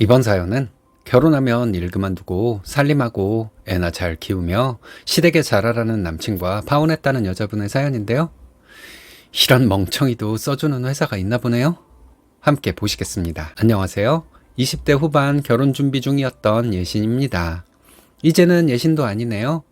이번 사연은 결혼하면 일 그만두고 살림하고 애나 잘 키우며 시댁에 잘하라는 남친과 파혼했다는 여자분의 사연인데요. 이런 멍청이도 써주는 회사가 있나 보네요. 함께 보시겠습니다. 안녕하세요. 20대 후반 결혼 준비 중이었던 예신입니다. 이제는 예신도 아니네요.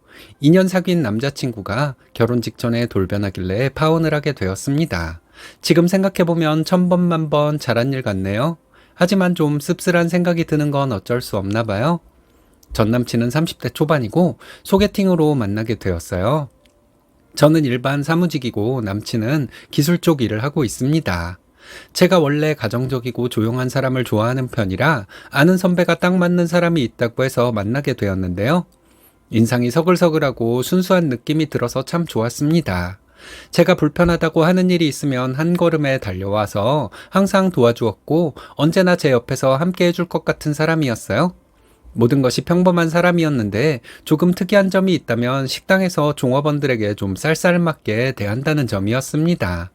2년 사귄 남자친구가 결혼 직전에 돌변하길래 파혼을 하게 되었습니다. 지금 생각해보면 천번만번 잘한 일 같네요. 하지만 좀 씁쓸한 생각이 드는 건 어쩔 수 없나 봐요. 전 남친은 30대 초반이고 소개팅으로 만나게 되었어요. 저는 일반 사무직이고 남친은 기술 쪽 일을 하고 있습니다. 제가 원래 가정적이고 조용한 사람을 좋아하는 편이라 아는 선배가 딱 맞는 사람이 있다고 해서 만나게 되었는데요. 인상이 서글서글하고 순수한 느낌이 들어서 참 좋았습니다. 제가 불편하다고 하는 일이 있으면 한 걸음에 달려와서 항상 도와주었고 언제나 제 옆에서 함께 해줄 것 같은 사람이었어요. 모든 것이 평범한 사람이었는데 조금 특이한 점이 있다면 식당에서 종업원들에게 좀 쌀쌀맞게 대한다는 점이었습니다.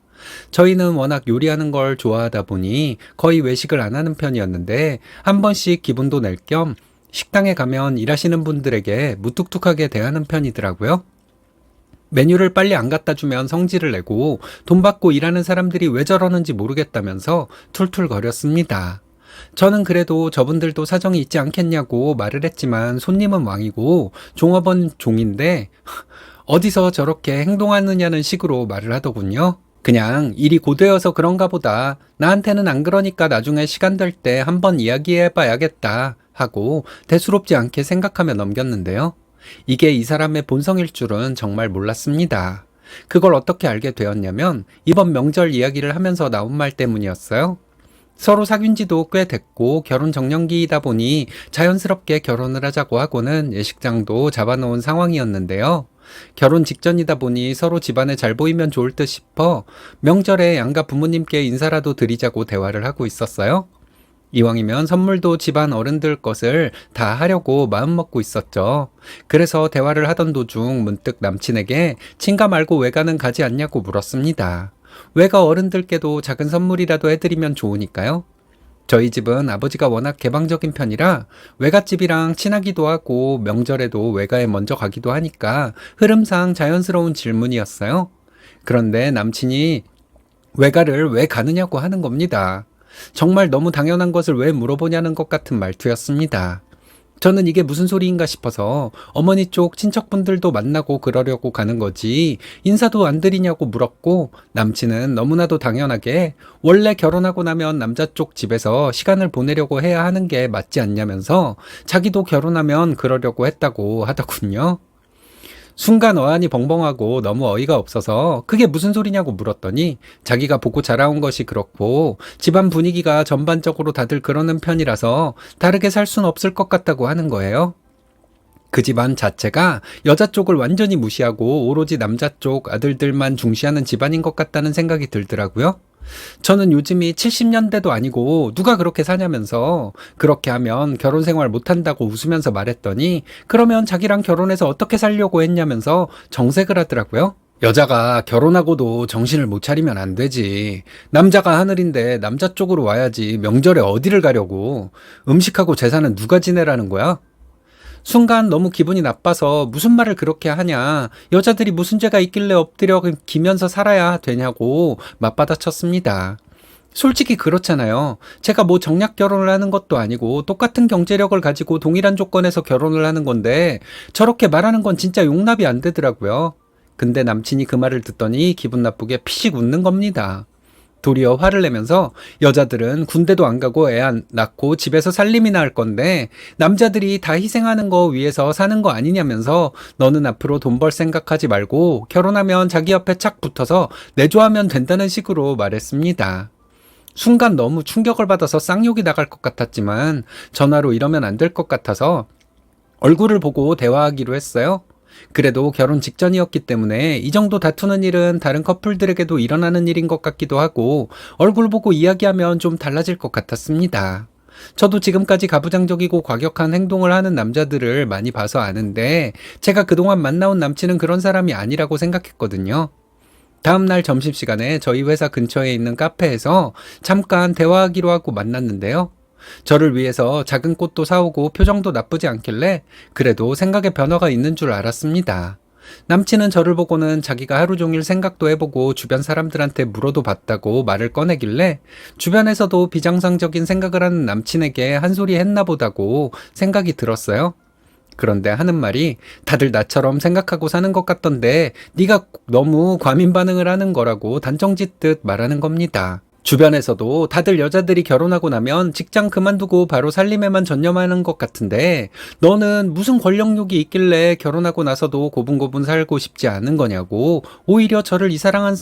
저희는 워낙 요리하는 걸 좋아하다 보니 거의 외식을 안 하는 편이었는데 한 번씩 기분도 낼 겸 식당에 가면 일하시는 분들에게 무뚝뚝하게 대하는 편이더라고요. 메뉴를 빨리 안 갖다 주면 성질을 내고 돈 받고 일하는 사람들이 왜 저러는지 모르겠다면서 툴툴거렸습니다. 저는 그래도 저분들도 사정이 있지 않겠냐고 말을 했지만 손님은 왕이고 종업원 종인데 어디서 저렇게 행동하느냐는 식으로 말을 하더군요. 그냥 일이 고되어서 그런가 보다. 나한테는 안 그러니까 나중에 시간 될 때 한번 이야기해 봐야겠다 하고 대수롭지 않게 생각하며 넘겼는데요. 이게 이 사람의 본성일 줄은 정말 몰랐습니다. 그걸 어떻게 알게 되었냐면 이번 명절 이야기를 하면서 나온 말 때문이었어요. 서로 사귄 지도 꽤 됐고 결혼 정년기이다 보니 자연스럽게 결혼을 하자고 하고는 예식장도 잡아놓은 상황이었는데요. 결혼 직전이다 보니 서로 집안에 잘 보이면 좋을 듯 싶어 명절에 양가 부모님께 인사라도 드리자고 대화를 하고 있었어요. 이왕이면 선물도 집안 어른들 것을 다 하려고 마음먹고 있었죠. 그래서 대화를 하던 도중 문득 남친에게 친가 말고 외가는 가지 않냐고 물었습니다. 외가 어른들께도 작은 선물이라도 해드리면 좋으니까요. 저희 집은 아버지가 워낙 개방적인 편이라 외갓집이랑 친하기도 하고 명절에도 외가에 먼저 가기도 하니까 흐름상 자연스러운 질문이었어요. 그런데 남친이 외가를 왜 가느냐고 하는 겁니다. 정말 너무 당연한 것을 왜 물어보냐는 것 같은 말투였습니다. 저는 이게 무슨 소리인가 싶어서 어머니 쪽 친척분들도 만나고 그러려고 가는 거지 인사도 안 드리냐고 물었고 남친은 너무나도 당연하게 원래 결혼하고 나면 남자 쪽 집에서 시간을 보내려고 해야 하는 게 맞지 않냐면서 자기도 결혼하면 그러려고 했다고 하더군요. 순간 어안이 벙벙하고 너무 어이가 없어서 그게 무슨 소리냐고 물었더니 자기가 보고 자라온 것이 그렇고 집안 분위기가 전반적으로 다들 그러는 편이라서 다르게 살 순 없을 것 같다고 하는 거예요. 그 집안 자체가 여자 쪽을 완전히 무시하고 오로지 남자 쪽 아들들만 중시하는 집안인 것 같다는 생각이 들더라고요. 저는 요즘이 70년대도 아니고 누가 그렇게 사냐면서 그렇게 하면 결혼 생활 못한다고 웃으면서 말했더니 그러면 자기랑 결혼해서 어떻게 살려고 했냐면서 정색을 하더라고요. 여자가 결혼하고도 정신을 못 차리면 안 되지. 남자가 하늘인데 남자 쪽으로 와야지 명절에 어디를 가려고. 음식하고 제사는 누가 지내라는 거야? 순간 너무 기분이 나빠서 무슨 말을 그렇게 하냐. 여자들이 무슨 죄가 있길래 엎드려 기면서 살아야 되냐고 맞받아쳤습니다. 솔직히 그렇잖아요. 제가 뭐 정략 결혼을 하는 것도 아니고 똑같은 경제력을 가지고 동일한 조건에서 결혼을 하는 건데 저렇게 말하는 건 진짜 용납이 안 되더라고요. 근데 남친이 그 말을 듣더니 기분 나쁘게 피식 웃는 겁니다. 도리어 화를 내면서 여자들은 군대도 안 가고 애 안 낳고 집에서 살림이나 할 건데 남자들이 다 희생하는 거 위해서 사는 거 아니냐면서 너는 앞으로 돈 벌 생각하지 말고 결혼하면 자기 옆에 착 붙어서 내조하면 된다는 식으로 말했습니다. 순간 너무 충격을 받아서 쌍욕이 나갈 것 같았지만 전화로 이러면 안 될 것 같아서 얼굴을 보고 대화하기로 했어요. 그래도 결혼 직전이었기 때문에 이 정도 다투는 일은 다른 커플들에게도 일어나는 일인 것 같기도 하고 얼굴 보고 이야기하면 좀 달라질 것 같았습니다. 저도 지금까지 가부장적이고 과격한 행동을 하는 남자들을 많이 봐서 아는데 제가 그동안 만나온 남친은 그런 사람이 아니라고 생각했거든요. 다음날 점심시간에 저희 회사 근처에 있는 카페에서 잠깐 대화하기로 하고 만났는데요. 저를 위해서 작은 꽃도 사오고 표정도 나쁘지 않길래 그래도 생각에 변화가 있는 줄 알았습니다. 남친은 저를 보고는 자기가 하루 종일 생각도 해보고 주변 사람들한테 물어도 봤다고 말을 꺼내길래 주변에서도 비정상적인 생각을 하는 남친에게 한 소리 했나 보다고 생각이 들었어요. 그런데 하는 말이 다들 나처럼 생각하고 사는 것 같던데 네가 너무 과민 반응을 하는 거라고 단정짓듯 말하는 겁니다. 주변에서도 다들 여자들이 결혼하고 나면 직장 그만두고 바로 살림에만 전념하는 것 같은데 너는 무슨 권력욕이 있길래 결혼하고 나서도 고분고분 살고 싶지 않은 거냐고 오히려 저를 이상한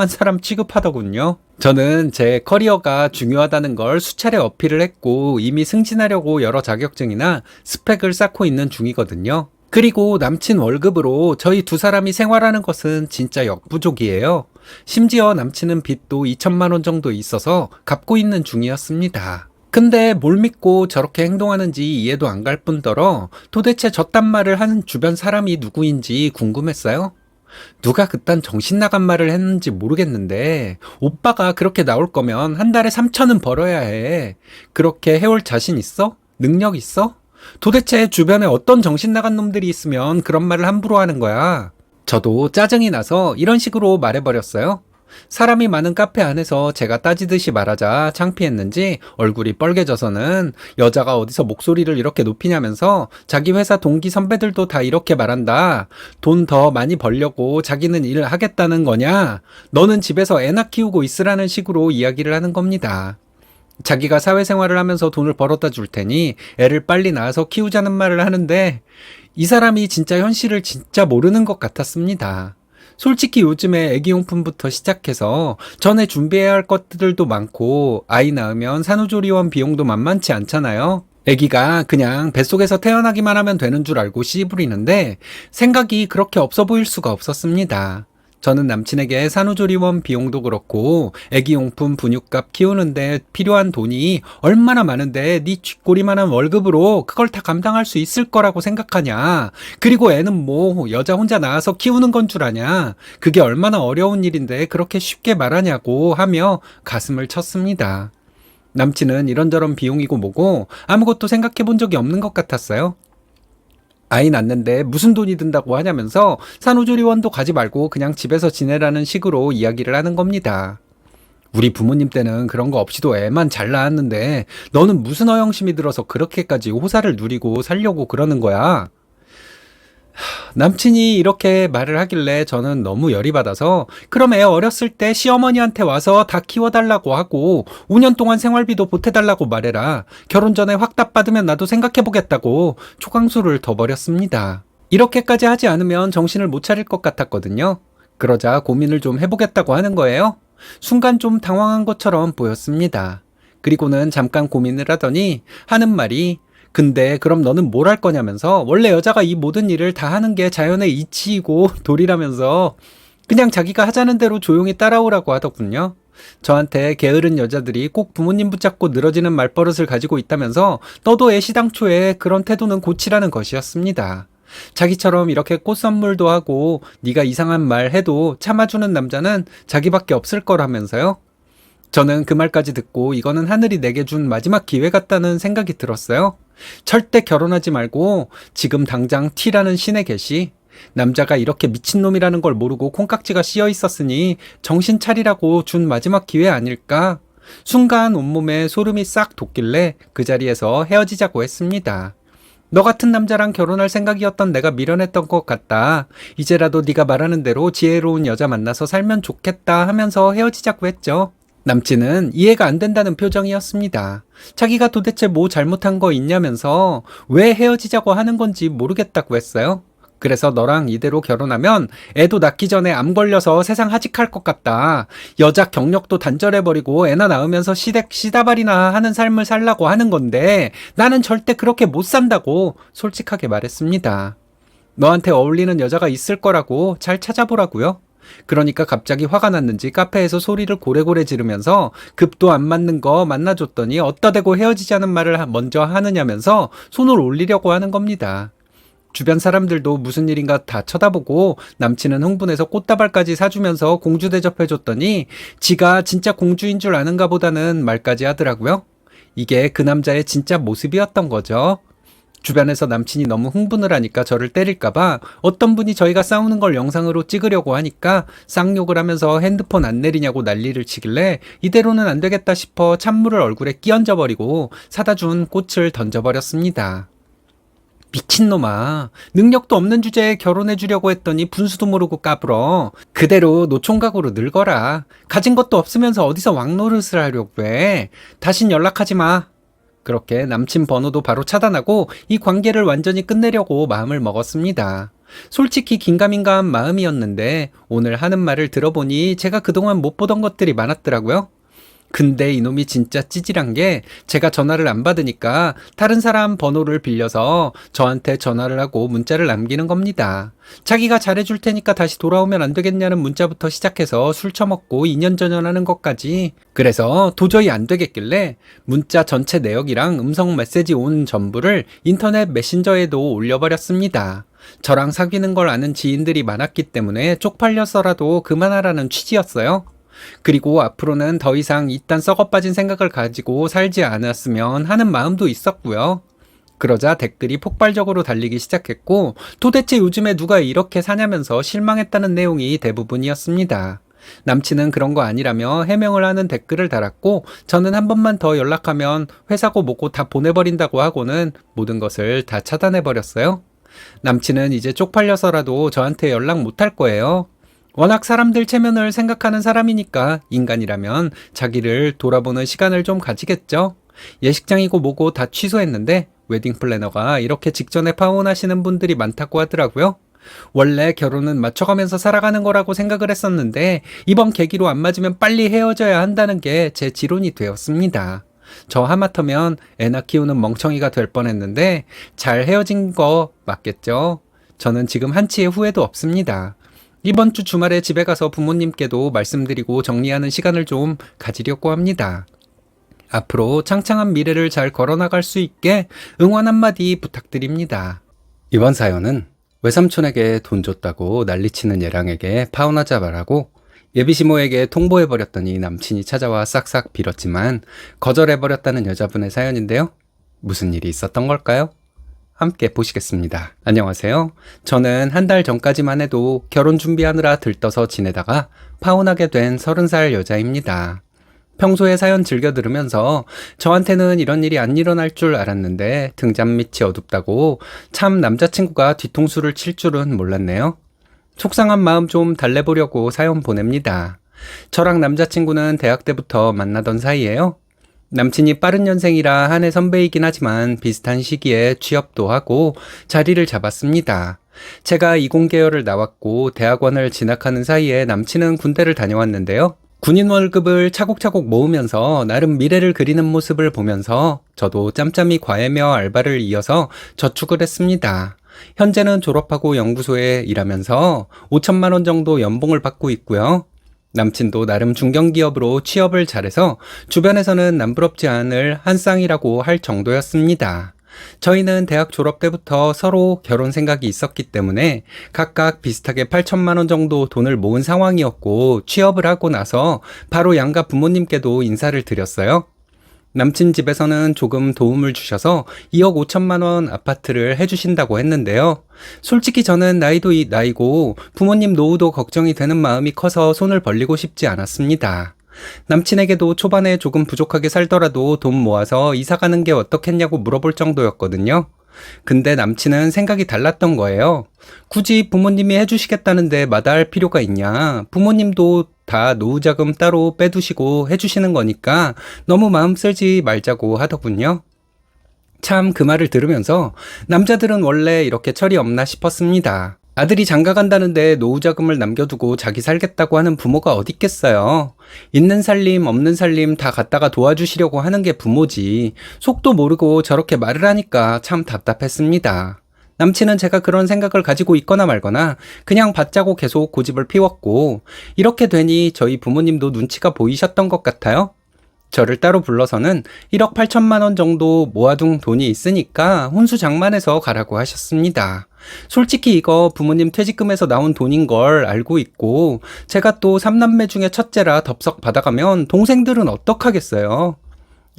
사람 취급하더군요. 저는 제 커리어가 중요하다는 걸 수차례 어필을 했고 이미 승진하려고 여러 자격증이나 스펙을 쌓고 있는 중이거든요. 그리고 남친 월급으로 저희 두 사람이 생활하는 것은 진짜 역부족이에요. 심지어 남친은 빚도 2천만 원 정도 있어서 갚고 있는 중이었습니다. 근데 뭘 믿고 저렇게 행동하는지 이해도 안 갈 뿐더러 도대체 저딴 말을 하는 주변 사람이 누구인지 궁금했어요. 누가 그딴 정신 나간 말을 했는지 모르겠는데 오빠가 그렇게 나올 거면 한 달에 3천은 벌어야 해. 그렇게 해올 자신 있어? 능력 있어? 도대체 주변에 어떤 정신 나간 놈들이 있으면 그런 말을 함부로 하는 거야. 저도 짜증이 나서 이런 식으로 말해버렸어요. 사람이 많은 카페 안에서 제가 따지듯이 말하자 창피했는지 얼굴이 뻘개져서는 여자가 어디서 목소리를 이렇게 높이냐면서 자기 회사 동기 선배들도 다 이렇게 말한다. 돈 더 많이 벌려고 자기는 일을 하겠다는 거냐? 너는 집에서 애나 키우고 있으라는 식으로 이야기를 하는 겁니다. 자기가 사회생활을 하면서 돈을 벌어다 줄 테니 애를 빨리 낳아서 키우자는 말을 하는데 이 사람이 진짜 현실을 진짜 모르는 것 같았습니다. 솔직히 요즘에 애기용품부터 시작해서 전에 준비해야 할 것들도 많고 아이 낳으면 산후조리원 비용도 만만치 않잖아요. 애기가 그냥 뱃속에서 태어나기만 하면 되는 줄 알고 씨부리는데 생각이 그렇게 없어 보일 수가 없었습니다. 저는 남친에게 산후조리원 비용도 그렇고 애기용품 분유값 키우는데 필요한 돈이 얼마나 많은데 네 쥐꼬리만한 월급으로 그걸 다 감당할 수 있을 거라고 생각하냐. 그리고 애는 뭐 여자 혼자 낳아서 키우는 건 줄 아냐. 그게 얼마나 어려운 일인데 그렇게 쉽게 말하냐고 하며 가슴을 쳤습니다. 남친은 이런저런 비용이고 뭐고 아무것도 생각해 본 적이 없는 것 같았어요. 아이 낳는데 무슨 돈이 든다고 하냐면서 산후조리원도 가지 말고 그냥 집에서 지내라는 식으로 이야기를 하는 겁니다. 우리 부모님 때는 그런 거 없이도 애만 잘 낳았는데 너는 무슨 허영심이 들어서 그렇게까지 호사를 누리고 살려고 그러는 거야? 남친이 이렇게 말을 하길래 저는 너무 열이 받아서 그럼 애 어렸을 때 시어머니한테 와서 다 키워달라고 하고 5년 동안 생활비도 보태달라고 말해라. 결혼 전에 확답 받으면 나도 생각해보겠다고 초강수를 더 버렸습니다. 이렇게까지 하지 않으면 정신을 못 차릴 것 같았거든요. 그러자 고민을 좀 해보겠다고 하는 거예요. 순간 좀 당황한 것처럼 보였습니다. 그리고는 잠깐 고민을 하더니 하는 말이 근데 그럼 너는 뭘 할 거냐면서 원래 여자가 이 모든 일을 다 하는 게 자연의 이치이고 도리라면서 그냥 자기가 하자는 대로 조용히 따라오라고 하더군요. 저한테 게으른 여자들이 꼭 부모님 붙잡고 늘어지는 말버릇을 가지고 있다면서 너도 애시당초에 그런 태도는 고치라는 것이었습니다. 자기처럼 이렇게 꽃 선물도 하고 네가 이상한 말 해도 참아주는 남자는 자기밖에 없을 거라면서요. 저는 그 말까지 듣고 이거는 하늘이 내게 준 마지막 기회 같다는 생각이 들었어요. 절대 결혼하지 말고 지금 당장 T라는 신에 계시. 남자가 이렇게 미친놈이라는 걸 모르고 콩깍지가 씌어 있었으니 정신 차리라고 준 마지막 기회 아닐까? 순간 온몸에 소름이 싹 돋길래 그 자리에서 헤어지자고 했습니다. 너 같은 남자랑 결혼할 생각이었던 내가 미련했던 것 같다. 이제라도 네가 말하는 대로 지혜로운 여자 만나서 살면 좋겠다 하면서 헤어지자고 했죠. 남친은 이해가 안 된다는 표정이었습니다. 자기가 도대체 뭐 잘못한 거 있냐면서 왜 헤어지자고 하는 건지 모르겠다고 했어요. 그래서 너랑 이대로 결혼하면 애도 낳기 전에 암 걸려서 세상 하직할 것 같다. 여자 경력도 단절해버리고 애나 낳으면서 시다발이나 하는 삶을 살라고 하는 건데 나는 절대 그렇게 못 산다고 솔직하게 말했습니다. 너한테 어울리는 여자가 있을 거라고 잘 찾아보라고요. 그러니까 갑자기 화가 났는지 카페에서 소리를 고래고래 지르면서 급도 안 맞는 거 만나줬더니 어따 대고 헤어지자는 말을 먼저 하느냐면서 손을 올리려고 하는 겁니다. 주변 사람들도 무슨 일인가 다 쳐다보고 남친은 흥분해서 꽃다발까지 사주면서 공주 대접해줬더니 지가 진짜 공주인 줄 아는가 보다는 말까지 하더라고요. 이게 그 남자의 진짜 모습이었던 거죠. 주변에서 남친이 너무 흥분을 하니까 저를 때릴까봐 어떤 분이 저희가 싸우는 걸 영상으로 찍으려고 하니까 쌍욕을 하면서 핸드폰 안 내리냐고 난리를 치길래 이대로는 안 되겠다 싶어 찬물을 얼굴에 끼얹어버리고 사다 준 꽃을 던져버렸습니다. 미친놈아. 능력도 없는 주제에 결혼해주려고 했더니 분수도 모르고 까불어. 그대로 노총각으로 늙어라. 가진 것도 없으면서 어디서 왕노릇을 하려고 해. 다신 연락하지 마. 그렇게 남친 번호도 바로 차단하고 이 관계를 완전히 끝내려고 마음을 먹었습니다. 솔직히 긴가민가한 마음이었는데 오늘 하는 말을 들어보니 제가 그동안 못 보던 것들이 많았더라고요. 근데 이놈이 진짜 찌질한 게 제가 전화를 안 받으니까 다른 사람 번호를 빌려서 저한테 전화를 하고 문자를 남기는 겁니다. 자기가 잘해줄 테니까 다시 돌아오면 안 되겠냐는 문자부터 시작해서 술 처먹고 2년 전연하는 것까지. 그래서 도저히 안 되겠길래 문자 전체 내역이랑 음성 메시지 온 전부를 인터넷 메신저에도 올려버렸습니다. 저랑 사귀는 걸 아는 지인들이 많았기 때문에 쪽팔려서라도 그만하라는 취지였어요. 그리고 앞으로는 더 이상 이딴 썩어빠진 생각을 가지고 살지 않았으면 하는 마음도 있었고요. 그러자 댓글이 폭발적으로 달리기 시작했고 도대체 요즘에 누가 이렇게 사냐면서 실망했다는 내용이 대부분이었습니다. 남친은 그런 거 아니라며 해명을 하는 댓글을 달았고 저는 한 번만 더 연락하면 회사고 뭐고 다 보내버린다고 하고는 모든 것을 다 차단해버렸어요. 남친은 이제 쪽팔려서라도 저한테 연락 못할 거예요. 워낙 사람들 체면을 생각하는 사람이니까 인간이라면 자기를 돌아보는 시간을 좀 가지겠죠. 예식장이고 뭐고 다 취소했는데 웨딩 플래너가 이렇게 직전에 파혼하시는 분들이 많다고 하더라고요. 원래 결혼은 맞춰가면서 살아가는 거라고 생각을 했었는데 이번 계기로 안 맞으면 빨리 헤어져야 한다는 게 제 지론이 되었습니다. 저 하마터면 애나 키우는 멍청이가 될 뻔했는데 잘 헤어진 거 맞겠죠? 저는 지금 한치의 후회도 없습니다. 이번 주 주말에 집에 가서 부모님께도 말씀드리고 정리하는 시간을 좀 가지려고 합니다. 앞으로 창창한 미래를 잘 걸어나갈 수 있게 응원 한마디 부탁드립니다. 이번 사연은 외삼촌에게 돈 줬다고 난리치는 얘랑에게 파혼하자 말하고 예비시모에게 통보해버렸더니 남친이 찾아와 싹싹 빌었지만 거절해버렸다는 여자분의 사연인데요. 무슨 일이 있었던 걸까요? 함께 보시겠습니다. 안녕하세요. 저는 한 달 전까지만 해도 결혼 준비하느라 들떠서 지내다가 파혼하게 된 30살 여자입니다. 평소에 사연 즐겨 들으면서 저한테는 이런 일이 안 일어날 줄 알았는데 등잔 밑이 어둡다고 참 남자친구가 뒤통수를 칠 줄은 몰랐네요. 속상한 마음 좀 달래보려고 사연 보냅니다. 저랑 남자친구는 대학 때부터 만나던 사이예요. 남친이 빠른 년생이라 한 해 선배이긴 하지만 비슷한 시기에 취업도 하고 자리를 잡았습니다. 제가 이공계열을 나왔고 대학원을 진학하는 사이에 남친은 군대를 다녀왔는데요. 군인 월급을 차곡차곡 모으면서 나름 미래를 그리는 모습을 보면서 저도 짬짬이 과외며 알바를 이어서 저축을 했습니다. 현재는 졸업하고 연구소에 일하면서 5천만 원 정도 연봉을 받고 있고요. 남친도 나름 중견기업으로 취업을 잘해서 주변에서는 남부럽지 않을 한 쌍이라고 할 정도였습니다. 저희는 대학 졸업 때부터 서로 결혼 생각이 있었기 때문에 각각 비슷하게 8천만 원 정도 돈을 모은 상황이었고 취업을 하고 나서 바로 양가 부모님께도 인사를 드렸어요. 남친 집에서는 조금 도움을 주셔서 2억 5천만 원 아파트를 해주신다고 했는데요. 솔직히 저는 나이도 나이고 부모님 노후도 걱정이 되는 마음이 커서 손을 벌리고 싶지 않았습니다. 남친에게도 초반에 조금 부족하게 살더라도 돈 모아서 이사 가는 게 어떻겠냐고 물어볼 정도였거든요. 근데 남친은 생각이 달랐던 거예요. 굳이 부모님이 해주시겠다는데 마다할 필요가 있냐. 부모님도 다 노후자금 따로 빼두시고 해주시는 거니까 너무 마음 쓰지 말자고 하더군요. 참 그 말을 들으면서 남자들은 원래 이렇게 철이 없나 싶었습니다. 아들이 장가 간다는데 노후자금을 남겨두고 자기 살겠다고 하는 부모가 어딨겠어요. 있는 살림 없는 살림 다 갖다가 도와주시려고 하는 게 부모지. 속도 모르고 저렇게 말을 하니까 참 답답했습니다. 남친은 제가 그런 생각을 가지고 있거나 말거나 그냥 받자고 계속 고집을 피웠고 이렇게 되니 저희 부모님도 눈치가 보이셨던 것 같아요. 저를 따로 불러서는 1억 8천만 원 정도 모아둔 돈이 있으니까 혼수 장만해서 가라고 하셨습니다. 솔직히 이거 부모님 퇴직금에서 나온 돈인 걸 알고 있고 제가 또 3남매 중에 첫째라 덥석 받아가면 동생들은 어떡하겠어요.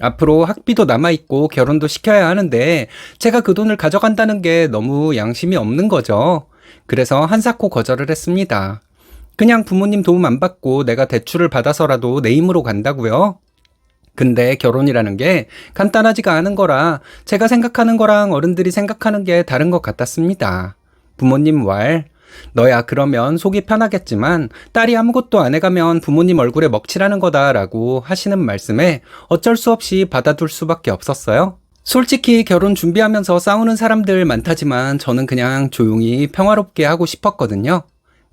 앞으로 학비도 남아있고 결혼도 시켜야 하는데 제가 그 돈을 가져간다는 게 너무 양심이 없는 거죠. 그래서 한사코 거절을 했습니다. 그냥 부모님 도움 안 받고 내가 대출을 받아서라도 내 힘으로 간다고요? 근데 결혼이라는 게 간단하지가 않은 거라 제가 생각하는 거랑 어른들이 생각하는 게 다른 것 같았습니다. 부모님 왈, 너야 그러면 속이 편하겠지만 딸이 아무것도 안 해가면 부모님 얼굴에 먹칠하는 거다라고 하시는 말씀에 어쩔 수 없이 받아둘 수밖에 없었어요. 솔직히 결혼 준비하면서 싸우는 사람들 많다지만 저는 그냥 조용히 평화롭게 하고 싶었거든요.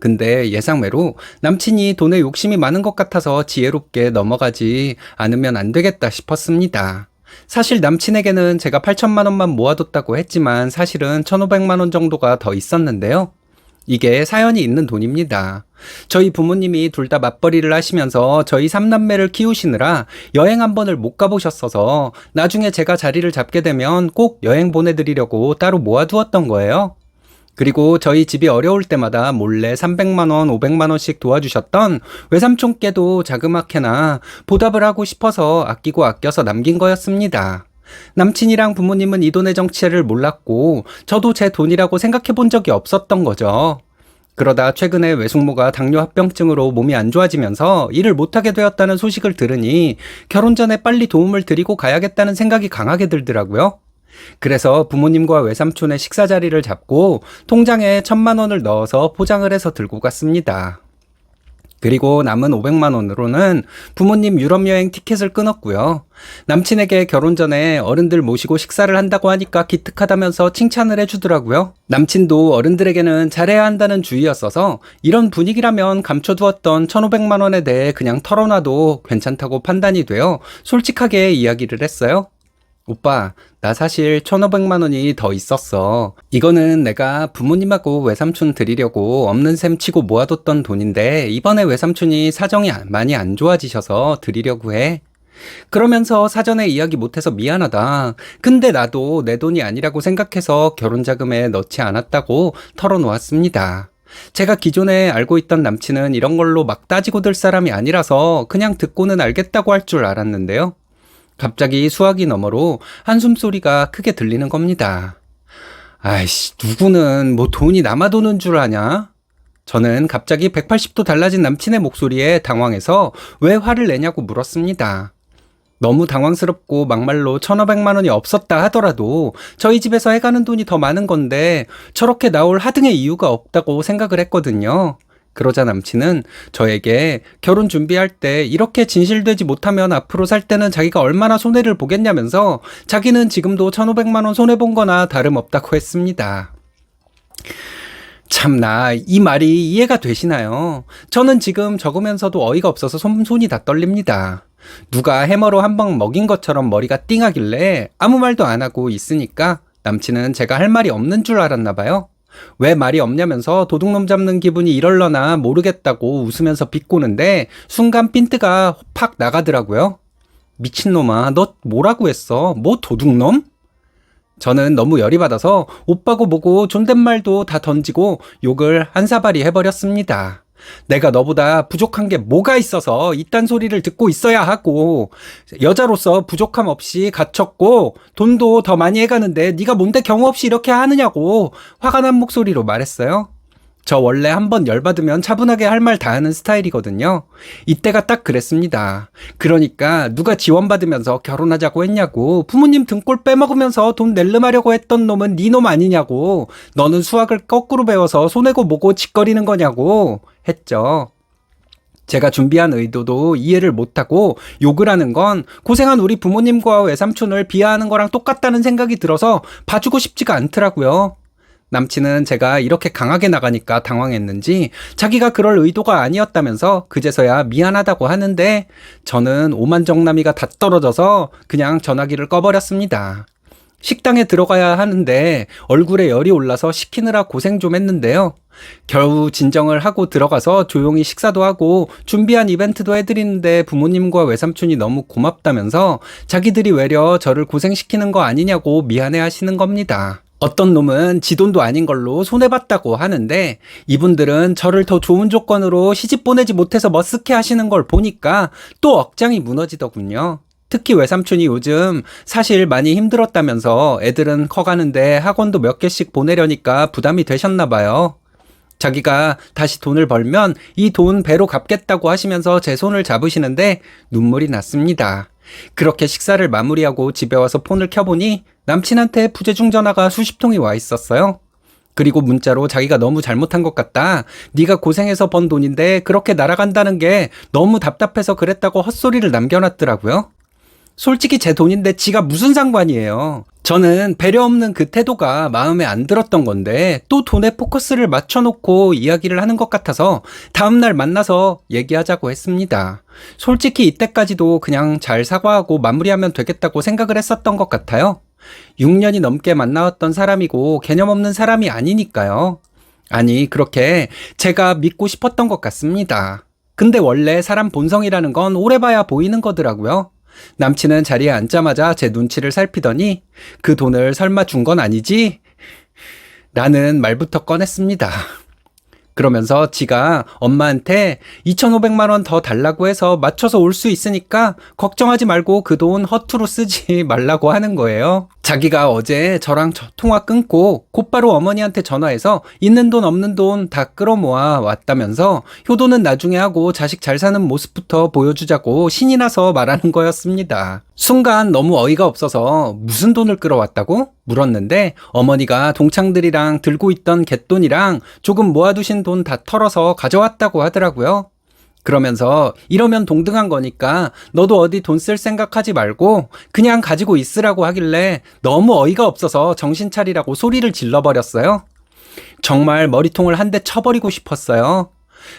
근데 예상외로 남친이 돈에 욕심이 많은 것 같아서 지혜롭게 넘어가지 않으면 안 되겠다 싶었습니다. 사실 남친에게는 제가 8천만 원만 모아뒀다고 했지만 사실은 1,500만 원 정도가 더 있었는데요. 이게 사연이 있는 돈입니다. 저희 부모님이 둘 다 맞벌이를 하시면서 저희 삼남매를 키우시느라 여행 한 번을 못 가보셨어서 나중에 제가 자리를 잡게 되면 꼭 여행 보내드리려고 따로 모아두었던 거예요. 그리고 저희 집이 어려울 때마다 몰래 300만 원, 500만 원씩 도와주셨던 외삼촌께도 자그맣게나 보답을 하고 싶어서 아끼고 아껴서 남긴 거였습니다. 남친이랑 부모님은 이 돈의 정체를 몰랐고 저도 제 돈이라고 생각해 본 적이 없었던 거죠. 그러다 최근에 외숙모가 당뇨 합병증으로 몸이 안 좋아지면서 일을 못하게 되었다는 소식을 들으니 결혼 전에 빨리 도움을 드리고 가야겠다는 생각이 강하게 들더라고요. 그래서 부모님과 외삼촌의 식사 자리를 잡고 통장에 1,000만 원을 넣어서 포장을 해서 들고 갔습니다. 그리고 남은 500만 원으로는 부모님 유럽 여행 티켓을 끊었고요. 남친에게 결혼 전에 어른들 모시고 식사를 한다고 하니까 기특하다면서 칭찬을 해주더라고요. 남친도 어른들에게는 잘해야 한다는 주의였어서 이런 분위기라면 감춰두었던 1,500만 원에 대해 그냥 털어놔도 괜찮다고 판단이 되어 솔직하게 이야기를 했어요. 오빠, 나 사실 1,500만 원이 더 있었어. 이거는 내가 부모님하고 외삼촌 드리려고 없는 셈 치고 모아뒀던 돈인데 이번에 외삼촌이 사정이 많이 안 좋아지셔서 드리려고 해. 그러면서 사전에 이야기 못해서 미안하다. 근데 나도 내 돈이 아니라고 생각해서 결혼자금에 넣지 않았다고 털어놓았습니다. 제가 기존에 알고 있던 남친은 이런 걸로 막 따지고 들 사람이 아니라서 그냥 듣고는 알겠다고 할 줄 알았는데요. 갑자기 수화기 너머로 한숨 소리가 크게 들리는 겁니다. 아이씨, 누구는 뭐 돈이 남아도는 줄 아냐? 저는 갑자기 180도 달라진 남친의 목소리에 당황해서 왜 화를 내냐고 물었습니다. 너무 당황스럽고 막말로 1,500만 원이 없었다 하더라도 저희 집에서 해가는 돈이 더 많은 건데 저렇게 나올 하등의 이유가 없다고 생각을 했거든요. 그러자 남친은 저에게 결혼 준비할 때 이렇게 진실되지 못하면 앞으로 살 때는 자기가 얼마나 손해를 보겠냐면서 자기는 지금도 1,500만 원 손해본 거나 다름없다고 했습니다. 참나, 이 말이 이해가 되시나요? 저는 지금 적으면서도 어이가 없어서 손이 다 떨립니다. 누가 해머로 한 방 먹인 것처럼 머리가 띵하길래 아무 말도 안 하고 있으니까 남친은 제가 할 말이 없는 줄 알았나 봐요. 왜 말이 없냐면서 도둑놈 잡는 기분이 이럴려나 모르겠다고 웃으면서 비꼬는데 순간 핀트가 팍 나가더라고요. 미친놈아, 너 뭐라고 했어? 뭐 도둑놈? 저는 너무 열이 받아서 오빠고 뭐고 존댓말도 다 던지고 욕을 한 사발이 해버렸습니다. 내가 너보다 부족한 게 뭐가 있어서 이딴 소리를 듣고 있어야 하고 여자로서 부족함 없이 갖췄고 돈도 더 많이 해가는데 네가 뭔데 경우 없이 이렇게 하느냐고 화가 난 목소리로 말했어요. 저 원래 한번 열받으면 차분하게 할 말 다 하는 스타일이거든요. 이때가 딱 그랬습니다. 그러니까 누가 지원받으면서 결혼하자고 했냐고, 부모님 등골 빼먹으면서 돈 낼름하려고 했던 놈은 네 놈 아니냐고, 너는 수학을 거꾸로 배워서 손해고 뭐고 짓거리는 거냐고 했죠. 제가 준비한 의도도 이해를 못하고 욕을 하는 건 고생한 우리 부모님과 외삼촌을 비하하는 거랑 똑같다는 생각이 들어서 봐주고 싶지가 않더라고요. 남친은 제가 이렇게 강하게 나가니까 당황했는지 자기가 그럴 의도가 아니었다면서 그제서야 미안하다고 하는데 저는 오만정남이가 다 떨어져서 그냥 전화기를 꺼버렸습니다. 식당에 들어가야 하는데 얼굴에 열이 올라서 시키느라 고생 좀 했는데요. 겨우 진정을 하고 들어가서 조용히 식사도 하고 준비한 이벤트도 해드리는데 부모님과 외삼촌이 너무 고맙다면서 자기들이 외려 저를 고생시키는 거 아니냐고 미안해 하시는 겁니다. 어떤 놈은 지 돈도 아닌 걸로 손해봤다고 하는데 이분들은 저를 더 좋은 조건으로 시집 보내지 못해서 머쓱해 하시는 걸 보니까 또 억장이 무너지더군요. 특히 외삼촌이 요즘 사실 많이 힘들었다면서 애들은 커가는데 학원도 몇 개씩 보내려니까 부담이 되셨나 봐요. 자기가 다시 돈을 벌면 이 돈 배로 갚겠다고 하시면서 제 손을 잡으시는데 눈물이 났습니다. 그렇게 식사를 마무리하고 집에 와서 폰을 켜보니 남친한테 부재중 전화가 수십 통이 와 있었어요. 그리고 문자로 자기가 너무 잘못한 것 같다. 네가 고생해서 번 돈인데 그렇게 날아간다는 게 너무 답답해서 그랬다고 헛소리를 남겨놨더라고요. 솔직히 제 돈인데 지가 무슨 상관이에요. 저는 배려 없는 그 태도가 마음에 안 들었던 건데 또 돈에 포커스를 맞춰놓고 이야기를 하는 것 같아서 다음날 만나서 얘기하자고 했습니다. 솔직히 이때까지도 그냥 잘 사과하고 마무리하면 되겠다고 생각을 했었던 것 같아요. 6년이 넘게 만나왔던 사람이고 개념 없는 사람이 아니니까요. 아니, 그렇게 제가 믿고 싶었던 것 같습니다. 근데 원래 사람 본성이라는 건 오래 봐야 보이는 거더라고요. 남친은 자리에 앉자마자 제 눈치를 살피더니 그 돈을 설마 준 건 아니지? 라는 말부터 꺼냈습니다. 그러면서 지가 엄마한테 2,500만 원 더 달라고 해서 맞춰서 올 수 있으니까 걱정하지 말고 그 돈 허투루 쓰지 말라고 하는 거예요. 자기가 어제 저랑 통화 끊고 곧바로 어머니한테 전화해서 있는 돈 없는 돈 다 끌어모아 왔다면서 효도는 나중에 하고 자식 잘 사는 모습부터 보여주자고 신이 나서 말하는 거였습니다. 순간 너무 어이가 없어서 무슨 돈을 끌어왔다고? 물었는데 어머니가 동창들이랑 들고 있던 갯돈이랑 조금 모아두신 돈 다 털어서 가져왔다고 하더라고요. 그러면서 이러면 동등한 거니까 너도 어디 돈 쓸 생각하지 말고 그냥 가지고 있으라고 하길래 너무 어이가 없어서 정신 차리라고 소리를 질러버렸어요. 정말 머리통을 한 대 쳐버리고 싶었어요.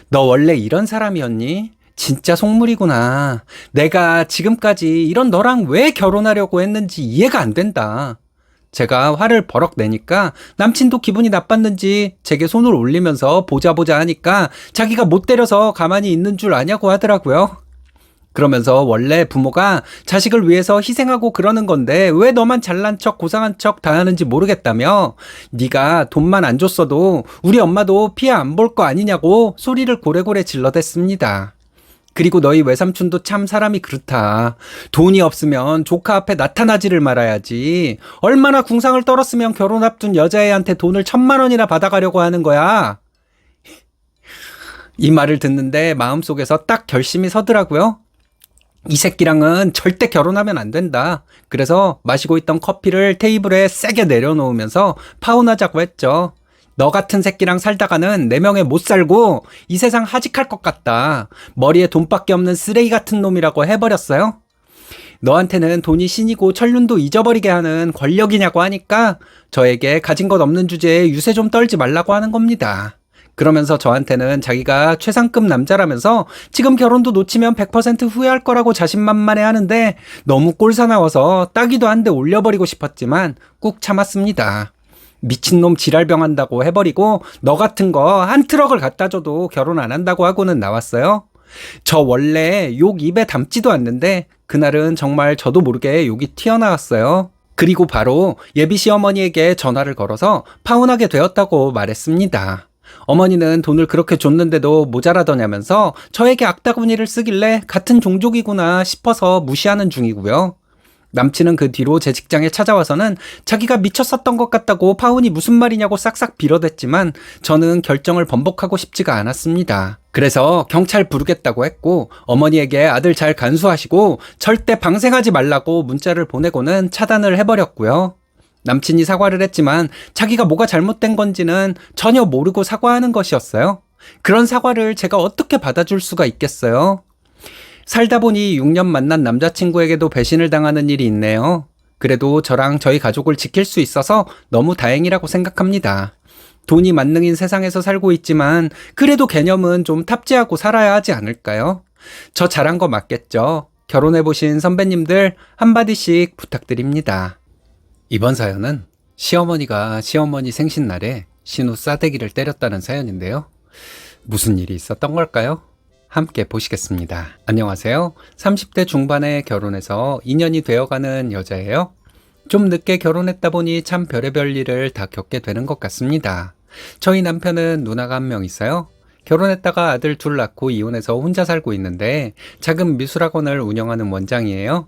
너 원래 이런 사람이었니? 진짜 속물이구나. 내가 지금까지 이런 너랑 왜 결혼하려고 했는지 이해가 안 된다. 제가 화를 버럭 내니까 남친도 기분이 나빴는지 제게 손을 올리면서 보자 하니까 자기가 못 때려서 가만히 있는 줄 아냐고 하더라고요. 그러면서 원래 부모가 자식을 위해서 희생하고 그러는 건데 왜 너만 잘난 척 고상한 척 다 하는지 모르겠다며 네가 돈만 안 줬어도 우리 엄마도 피해 안 볼 거 아니냐고 소리를 고래고래 질러댔습니다. 그리고 너희 외삼촌도 참 사람이 그렇다. 돈이 없으면 조카 앞에 나타나지를 말아야지. 얼마나 궁상을 떨었으면 결혼 앞둔 여자애한테 돈을 1,000만 원이나 받아가려고 하는 거야. 이 말을 듣는데 마음속에서 딱 결심이 서더라고요. 이 새끼랑은 절대 결혼하면 안 된다. 그래서 마시고 있던 커피를 테이블에 세게 내려놓으면서 파혼하자고 했죠. 너 같은 새끼랑 살다가는 내 명예 못 살고 이 세상 하직할 것 같다. 머리에 돈밖에 없는 쓰레기 같은 놈이라고 해버렸어요. 너한테는 돈이 신이고 천륜도 잊어버리게 하는 권력이냐고 하니까 저에게 가진 것 없는 주제에 유세 좀 떨지 말라고 하는 겁니다. 그러면서 저한테는 자기가 최상급 남자라면서 지금 결혼도 놓치면 100% 후회할 거라고 자신만만해 하는데 너무 꼴사나워서 따기도 한 대 올려버리고 싶었지만 꾹 참았습니다. 미친놈 지랄병 한다고 해버리고 너 같은 거 한 트럭을 갖다 줘도 결혼 안 한다고 하고는 나왔어요. 저 원래 욕 입에 담지도 않는데 그날은 정말 저도 모르게 욕이 튀어나왔어요. 그리고 바로 예비 시어머니에게 전화를 걸어서 파혼하게 되었다고 말했습니다. 어머니는 돈을 그렇게 줬는데도 모자라더냐면서 저에게 악다구니를 쓰길래 같은 종족이구나 싶어서 무시하는 중이고요. 남친은 그 뒤로 제 직장에 찾아와서는 자기가 미쳤었던 것 같다고 파혼이 무슨 말이냐고 싹싹 빌어댔지만 저는 결정을 번복하고 싶지가 않았습니다. 그래서 경찰 부르겠다고 했고 어머니에게 아들 잘 간수하시고 절대 방생하지 말라고 문자를 보내고는 차단을 해버렸고요. 남친이 사과를 했지만 자기가 뭐가 잘못된 건지는 전혀 모르고 사과하는 것이었어요. 그런 사과를 제가 어떻게 받아줄 수가 있겠어요? 살다 보니 6년 만난 남자친구에게도 배신을 당하는 일이 있네요. 그래도 저랑 저희 가족을 지킬 수 있어서 너무 다행이라고 생각합니다. 돈이 만능인 세상에서 살고 있지만 그래도 개념은 좀 탑재하고 살아야 하지 않을까요? 저 잘한 거 맞겠죠? 결혼해보신 선배님들 한마디씩 부탁드립니다. 이번 사연은 시어머니가 시어머니 생신날에 신우 싸대기를 때렸다는 사연인데요. 무슨 일이 있었던 걸까요? 함께 보시겠습니다. 안녕하세요. 30대 중반에 결혼해서 2년이 되어가는 여자예요. 좀 늦게 결혼했다 보니 참 별의별 일을 다 겪게 되는 것 같습니다. 저희 남편은 누나가 한 명 있어요. 결혼했다가 아들 둘 낳고 이혼해서 혼자 살고 있는데 작은 미술학원을 운영하는 원장이에요.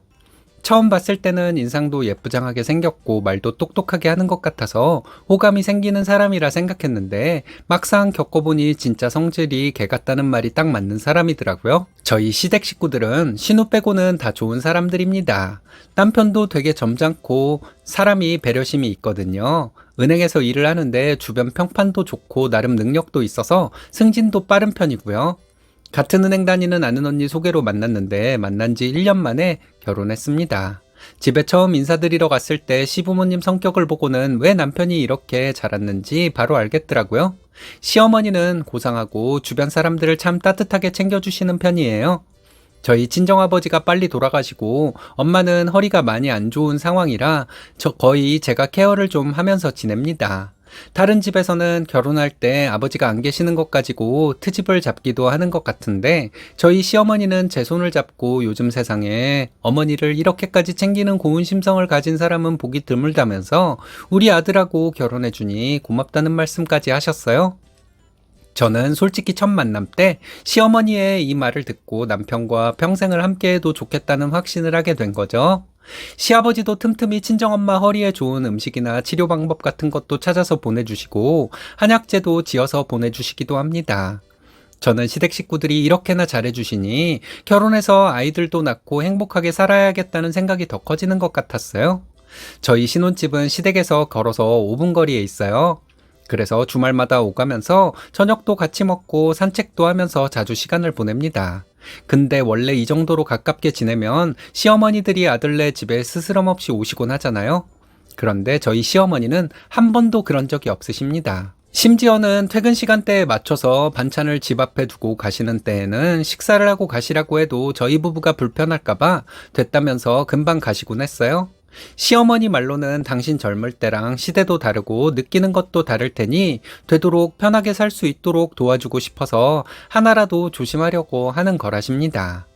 처음 봤을 때는 인상도 예쁘장하게 생겼고 말도 똑똑하게 하는 것 같아서 호감이 생기는 사람이라 생각했는데 막상 겪어보니 진짜 성질이 개 같다는 말이 딱 맞는 사람이더라고요. 저희 시댁 식구들은 신우 빼고는 다 좋은 사람들입니다. 남편도 되게 점잖고 사람이 배려심이 있거든요. 은행에서 일을 하는데 주변 평판도 좋고 나름 능력도 있어서 승진도 빠른 편이고요. 같은 은행 다니는 아는 언니 소개로 만났는데 만난 지 1년 만에 결혼했습니다. 집에 처음 인사드리러 갔을 때 시부모님 성격을 보고는 왜 남편이 이렇게 자랐는지 바로 알겠더라고요. 시어머니는 고상하고 주변 사람들을 참 따뜻하게 챙겨주시는 편이에요. 저희 친정아버지가 빨리 돌아가시고 엄마는 허리가 많이 안 좋은 상황이라 거의 제가 케어를 좀 하면서 지냅니다. 다른 집에서는 결혼할 때 아버지가 안 계시는 것 가지고 트집을 잡기도 하는 것 같은데 저희 시어머니는 제 손을 잡고 요즘 세상에 어머니를 이렇게까지 챙기는 고운 심성을 가진 사람은 보기 드물다면서 우리 아들하고 결혼해주니 고맙다는 말씀까지 하셨어요. 저는 솔직히 첫 만남 때 시어머니의 이 말을 듣고 남편과 평생을 함께해도 좋겠다는 확신을 하게 된 거죠. 시아버지도 틈틈이 친정엄마 허리에 좋은 음식이나 치료 방법 같은 것도 찾아서 보내주시고 한약재도 지어서 보내주시기도 합니다. 저는 시댁 식구들이 이렇게나 잘해주시니 결혼해서 아이들도 낳고 행복하게 살아야겠다는 생각이 더 커지는 것 같았어요. 저희 신혼집은 시댁에서 걸어서 5분 거리에 있어요. 그래서 주말마다 오가면서 저녁도 같이 먹고 산책도 하면서 자주 시간을 보냅니다. 근데 원래 이 정도로 가깝게 지내면 시어머니들이 아들네 집에 스스럼 없이 오시곤 하잖아요. 그런데 저희 시어머니는 한 번도 그런 적이 없으십니다. 심지어는 퇴근 시간대에 맞춰서 반찬을 집 앞에 두고 가시는 때에는 식사를 하고 가시라고 해도 저희 부부가 불편할까봐 됐다면서 금방 가시곤 했어요. 시어머니 말로는 당신 젊을 때랑 시대도 다르고 느끼는 것도 다를 테니 되도록 편하게 살 수 있도록 도와주고 싶어서 하나라도 조심하려고 하는 거라십니다.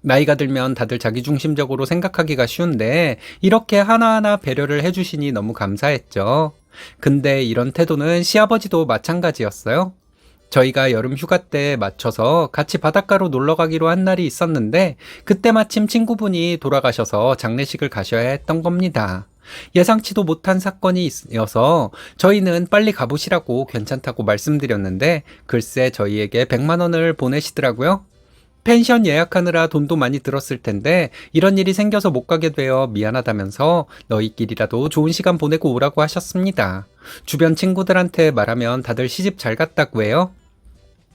나이가 들면 다들 자기중심적으로 생각하기가 쉬운데 이렇게 하나하나 배려를 해주시니 너무 감사했죠. 근데 이런 태도는 시아버지도 마찬가지였어요. 저희가 여름 휴가 때 맞춰서 같이 바닷가로 놀러 가기로 한 날이 있었는데 그때 마침 친구분이 돌아가셔서 장례식을 가셔야 했던 겁니다. 예상치도 못한 사건이 있어서 저희는 빨리 가보시라고 괜찮다고 말씀드렸는데 글쎄 저희에게 100만 원을 보내시더라고요. 펜션 예약하느라 돈도 많이 들었을 텐데 이런 일이 생겨서 못 가게 되어 미안하다면서 너희끼리라도 좋은 시간 보내고 오라고 하셨습니다. 주변 친구들한테 말하면 다들 시집 잘 갔다고 해요.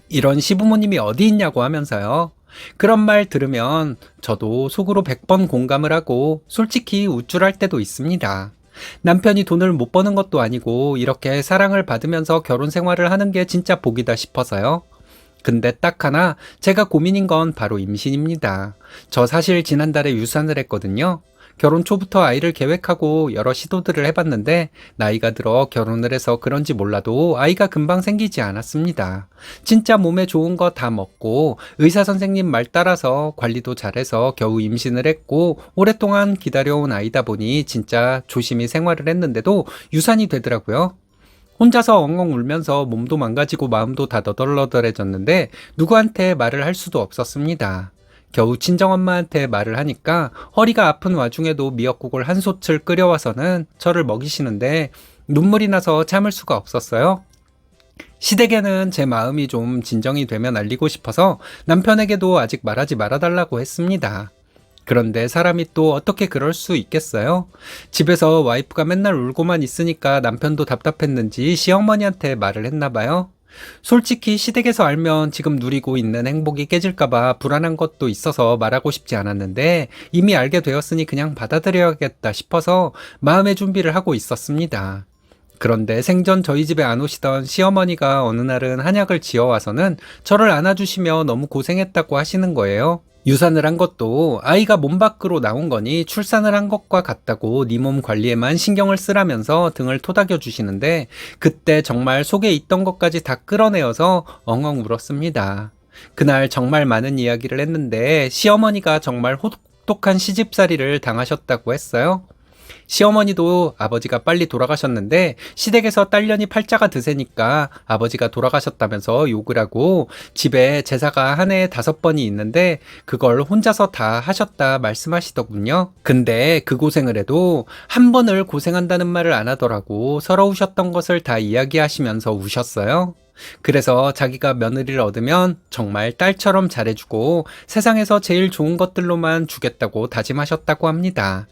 이런 시부모님이 어디 있냐고 하면서요. 그런 말 들으면 저도 속으로 100번 공감을 하고 솔직히 우쭐할 때도 있습니다. 남편이 돈을 못 버는 것도 아니고 이렇게 사랑을 받으면서 결혼 생활을 하는 게 진짜 복이다 싶어서요. 근데 딱 하나 제가 고민인 건 바로 임신입니다. 저 사실 지난달에 유산을 했거든요. 결혼 초부터 아이를 계획하고 여러 시도들을 해봤는데 나이가 들어 결혼을 해서 그런지 몰라도 아이가 금방 생기지 않았습니다. 진짜 몸에 좋은 거 다 먹고 의사 선생님 말 따라서 관리도 잘해서 겨우 임신을 했고 오랫동안 기다려온 아이다 보니 진짜 조심히 생활을 했는데도 유산이 되더라고요. 혼자서 엉엉 울면서 몸도 망가지고 마음도 다 너덜너덜해졌는데 누구한테 말을 할 수도 없었습니다. 겨우 친정엄마한테 말을 하니까 허리가 아픈 와중에도 미역국을 한 솥을 끓여와서는 저를 먹이시는데 눈물이 나서 참을 수가 없었어요. 시댁에는 제 마음이 좀 진정이 되면 알리고 싶어서 남편에게도 아직 말하지 말아달라고 했습니다. 그런데 사람이 또 어떻게 그럴 수 있겠어요? 집에서 와이프가 맨날 울고만 있으니까 남편도 답답했는지 시어머니한테 말을 했나 봐요. 솔직히 시댁에서 알면 지금 누리고 있는 행복이 깨질까봐 불안한 것도 있어서 말하고 싶지 않았는데 이미 알게 되었으니 그냥 받아들여야겠다 싶어서 마음의 준비를 하고 있었습니다. 그런데 생전 저희 집에 안 오시던 시어머니가 어느 날은 한약을 지어와서는 저를 안아주시며 너무 고생했다고 하시는 거예요. 유산을 한 것도 아이가 몸 밖으로 나온 거니 출산을 한 것과 같다고 네 몸 관리에만 신경을 쓰라면서 등을 토닥여 주시는데 그때 정말 속에 있던 것까지 다 끌어내어서 엉엉 울었습니다. 그날 정말 많은 이야기를 했는데 시어머니가 정말 혹독한 시집살이를 당하셨다고 했어요. 시어머니도 아버지가 빨리 돌아가셨는데 시댁에서 딸년이 팔자가 드세니까 아버지가 돌아가셨다면서 욕을 하고 집에 제사가 한 해에 5번이 있는데 그걸 혼자서 다 하셨다 말씀하시더군요. 근데 그 고생을 해도 한 번을 고생한다는 말을 안 하더라고 서러우셨던 것을 다 이야기하시면서 우셨어요. 그래서 자기가 며느리를 얻으면 정말 딸처럼 잘해주고 세상에서 제일 좋은 것들로만 주겠다고 다짐하셨다고 합니다.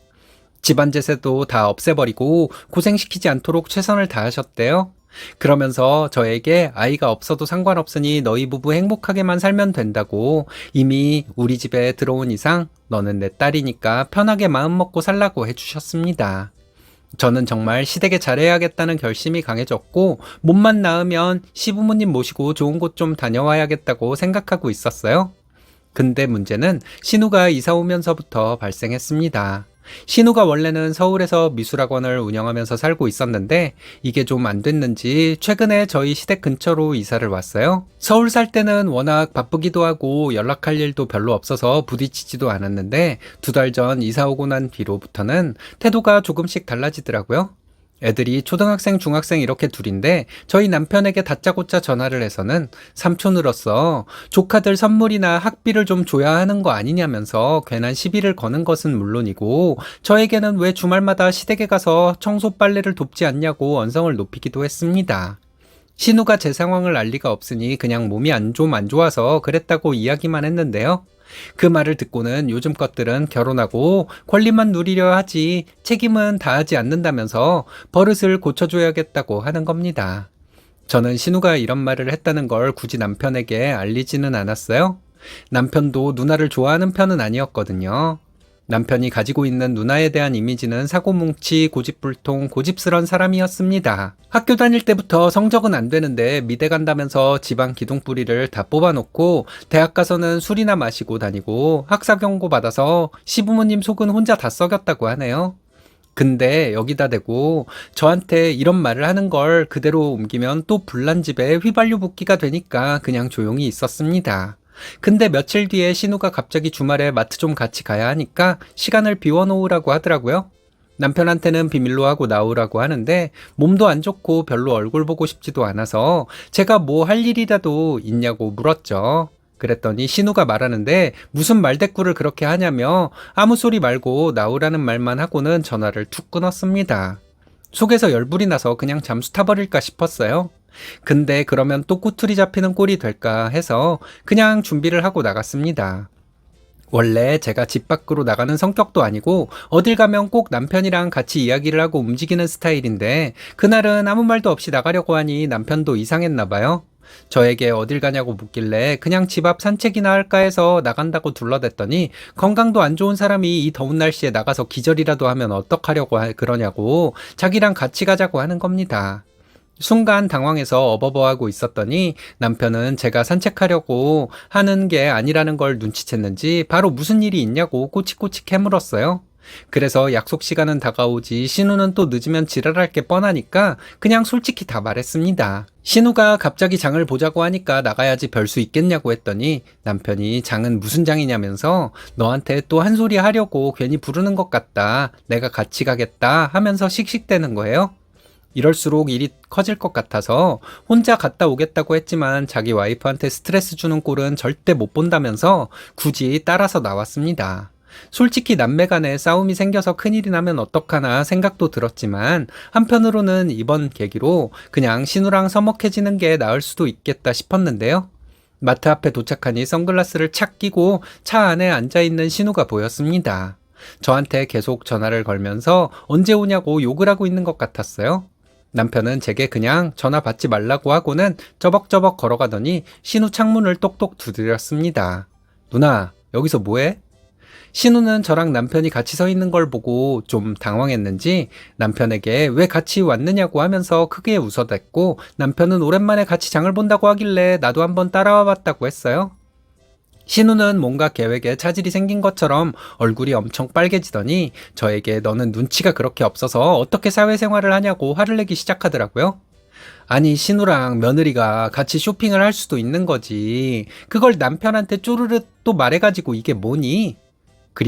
집안 제세도 다 없애버리고 고생시키지 않도록 최선을 다하셨대요. 그러면서 저에게 아이가 없어도 상관없으니 너희 부부 행복하게만 살면 된다고 이미 우리 집에 들어온 이상 너는 내 딸이니까 편하게 마음 먹고 살라고 해주셨습니다. 저는 정말 시댁에 잘해야겠다는 결심이 강해졌고 몸만 나으면 시부모님 모시고 좋은 곳 좀 다녀와야겠다고 생각하고 있었어요. 근데 문제는 신우가 이사 오면서부터 발생했습니다. 신우가 원래는 서울에서 미술학원을 운영하면서 살고 있었는데 이게 좀 안 됐는지 최근에 저희 시댁 근처로 이사를 왔어요. 서울 살 때는 워낙 바쁘기도 하고 연락할 일도 별로 없어서 부딪히지도 않았는데 2달 전 이사 오고 난 뒤로부터는 태도가 조금씩 달라지더라고요. 애들이 초등학생, 중학생 이렇게 둘인데 저희 남편에게 다짜고짜 전화를 해서는 삼촌으로서 조카들 선물이나 학비를 좀 줘야 하는 거 아니냐면서 괜한 시비를 거는 것은 물론이고 저에게는 왜 주말마다 시댁에 가서 청소 빨래를 돕지 않냐고 언성을 높이기도 했습니다. 신우가 제 상황을 알 리가 없으니 그냥 몸이 좀 안 좋아서 그랬다고 이야기만 했는데요. 그 말을 듣고는 요즘 것들은 결혼하고 권리만 누리려 하지 책임은 다하지 않는다면서 버릇을 고쳐줘야겠다고 하는 겁니다. 저는 신우가 이런 말을 했다는 걸 굳이 남편에게 알리지는 않았어요. 남편도 누나를 좋아하는 편은 아니었거든요. 남편이 가지고 있는 누나에 대한 이미지는 사고뭉치, 고집불통, 고집스런 사람이었습니다. 학교 다닐 때부터 성적은 안 되는데 미대 간다면서 집안 기둥뿌리를 다 뽑아놓고 대학 가서는 술이나 마시고 다니고 학사 경고 받아서 시부모님 속은 혼자 다 썩였다고 하네요. 근데 여기다 대고 저한테 이런 말을 하는 걸 그대로 옮기면 또 불난 집에 휘발유 붓기가 되니까 그냥 조용히 있었습니다. 근데 며칠 뒤에 신우가 갑자기 주말에 마트 좀 같이 가야 하니까 시간을 비워놓으라고 하더라고요. 남편한테는 비밀로 하고 나오라고 하는데 몸도 안 좋고 별로 얼굴 보고 싶지도 않아서 제가 뭐 할 일이라도 있냐고 물었죠. 그랬더니 신우가 말하는데 무슨 말대꾸를 그렇게 하냐며 아무 소리 말고 나오라는 말만 하고는 전화를 툭 끊었습니다. 속에서 열불이 나서 그냥 잠수 타버릴까 싶었어요. 근데 그러면 또 꼬투리 잡히는 꼴이 될까 해서 그냥 준비를 하고 나갔습니다. 원래 제가 집 밖으로 나가는 성격도 아니고 어딜 가면 꼭 남편이랑 같이 이야기를 하고 움직이는 스타일인데 그날은 아무 말도 없이 나가려고 하니 남편도 이상했나 봐요. 저에게 어딜 가냐고 묻길래 그냥 집 앞 산책이나 할까 해서 나간다고 둘러댔더니 건강도 안 좋은 사람이 이 더운 날씨에 나가서 기절이라도 하면 어떡하려고 그러냐고 자기랑 같이 가자고 하는 겁니다. 순간 당황해서 어버버하고 있었더니 남편은 제가 산책하려고 하는 게 아니라는 걸 눈치챘는지 바로 무슨 일이 있냐고 꼬치꼬치 캐물었어요. 그래서 약속 시간은 다가오지 신우는 또 늦으면 지랄할 게 뻔하니까 그냥 솔직히 다 말했습니다. 신우가 갑자기 장을 보자고 하니까 나가야지 별 수 있겠냐고 했더니 남편이 장은 무슨 장이냐면서 너한테 또 한 소리 하려고 괜히 부르는 것 같다. 내가 같이 가겠다 하면서 씩씩대는 거예요. 이럴수록 일이 커질 것 같아서 혼자 갔다 오겠다고 했지만 자기 와이프한테 스트레스 주는 꼴은 절대 못 본다면서 굳이 따라서 나왔습니다. 솔직히 남매 간에 싸움이 생겨서 큰일이 나면 어떡하나 생각도 들었지만 한편으로는 이번 계기로 그냥 신우랑 서먹해지는 게 나을 수도 있겠다 싶었는데요. 마트 앞에 도착하니 선글라스를 착 끼고 차 안에 앉아있는 신우가 보였습니다. 저한테 계속 전화를 걸면서 언제 오냐고 욕을 하고 있는 것 같았어요. 남편은 제게 그냥 전화 받지 말라고 하고는 저벅저벅 걸어가더니 신우 창문을 똑똑 두드렸습니다. 누나, 여기서 뭐해? 신우는 저랑 남편이 같이 서 있는 걸 보고 좀 당황했는지 남편에게 왜 같이 왔느냐고 하면서 크게 웃어댔고 남편은 오랜만에 같이 장을 본다고 하길래 나도 한번 따라와 봤다고 했어요. 신우는 뭔가 계획에 차질이 생긴 것처럼 얼굴이 엄청 빨개지더니 저에게 너는 눈치가 그렇게 없어서 어떻게 사회생활을 하냐고 화를 내기 시작하더라고요. 아니 신우랑 며느리가 같이 쇼핑을 할 수도 있는 거지. 그걸 남편한테 쪼르르 또 말해가지고 이게 뭐니?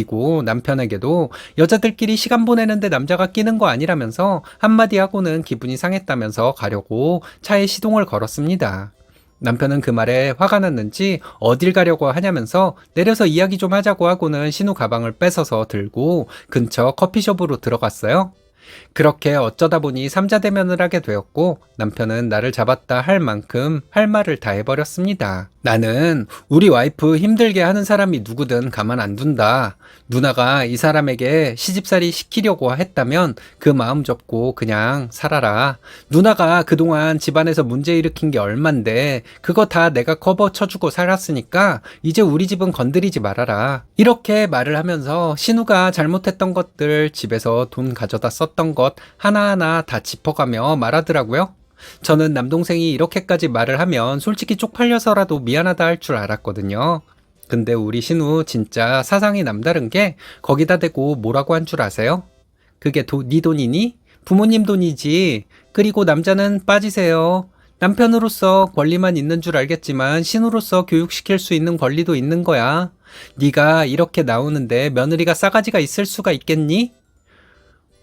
그리고 남편에게도 여자들끼리 시간 보내는데 남자가 끼는 거 아니라면서 한마디 하고는 기분이 상했다면서 가려고 차에 시동을 걸었습니다. 남편은 그 말에 화가 났는지 어딜 가려고 하냐면서 내려서 이야기 좀 하자고 하고는 신우 가방을 뺏어서 들고 근처 커피숍으로 들어갔어요. 그렇게 어쩌다 보니 삼자대면을 하게 되었고 남편은 나를 잡았다 할 만큼 할 말을 다 해버렸습니다. 나는 우리 와이프 힘들게 하는 사람이 누구든 가만 안 둔다. 누나가 이 사람에게 시집살이 시키려고 했다면 그 마음 접고 그냥 살아라. 누나가 그동안 집안에서 문제 일으킨 게 얼만데 그거 다 내가 커버 쳐주고 살았으니까 이제 우리 집은 건드리지 말아라. 이렇게 말을 하면서 신우가 잘못했던 것들, 집에서 돈 가져다 썼던 것 하나하나 다 짚어가며 말하더라고요. 저는 남동생이 이렇게까지 말을 하면 솔직히 쪽팔려서라도 미안하다 할 줄 알았거든요. 근데 우리 신우 진짜 사상이 남다른 게 거기다 대고 뭐라고 한 줄 아세요? 그게 네 돈이니? 부모님 돈이지. 그리고 남자는 빠지세요. 남편으로서 권리만 있는 줄 알겠지만 신우로서 교육시킬 수 있는 권리도 있는 거야. 네가 이렇게 나오는데 며느리가 싸가지가 있을 수가 있겠니?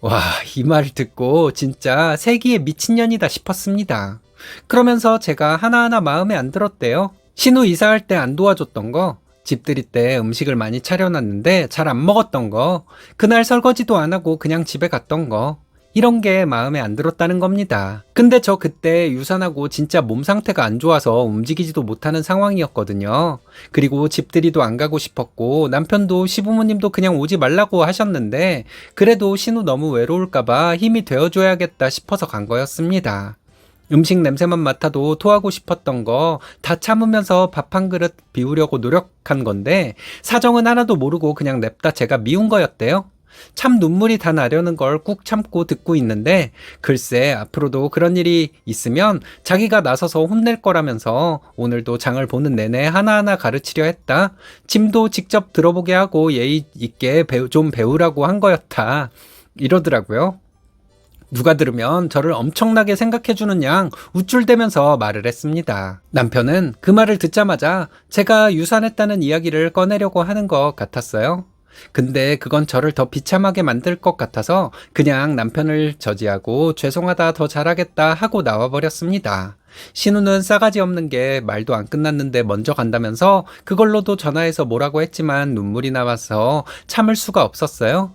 와, 이 말 듣고 진짜 세기의 미친년이다 싶었습니다. 그러면서 제가 하나하나 마음에 안 들었대요. 신우 이사할 때 안 도와줬던 거, 집들이 때 음식을 많이 차려놨는데 잘 안 먹었던 거, 그날 설거지도 안 하고 그냥 집에 갔던 거, 이런 게 마음에 안 들었다는 겁니다. 근데 저 그때 유산하고 진짜 몸 상태가 안 좋아서 움직이지도 못하는 상황이었거든요. 그리고 집들이도 안 가고 싶었고 남편도 시부모님도 그냥 오지 말라고 하셨는데 그래도 신우 너무 외로울까봐 힘이 되어줘야겠다 싶어서 간 거였습니다. 음식 냄새만 맡아도 토하고 싶었던 거 다 참으면서 밥 한 그릇 비우려고 노력한 건데 사정은 하나도 모르고 그냥 냅다 제가 미운 거였대요. 참 눈물이 다 나려는 걸 꾹 참고 듣고 있는데 글쎄 앞으로도 그런 일이 있으면 자기가 나서서 혼낼 거라면서 오늘도 장을 보는 내내 하나하나 가르치려 했다. 짐도 직접 들어보게 하고 예의 있게 좀 배우라고 한 거였다. 이러더라고요. 누가 들으면 저를 엄청나게 생각해주는 양 우쭐대면서 말을 했습니다. 남편은 그 말을 듣자마자 제가 유산했다는 이야기를 꺼내려고 하는 것 같았어요. 근데 그건 저를 더 비참하게 만들 것 같아서 그냥 남편을 저지하고 죄송하다 더 잘하겠다 하고 나와버렸습니다. 신우는 싸가지 없는 게 말도 안 끝났는데 먼저 간다면서 그걸로도 전화해서 뭐라고 했지만 눈물이 나와서 참을 수가 없었어요.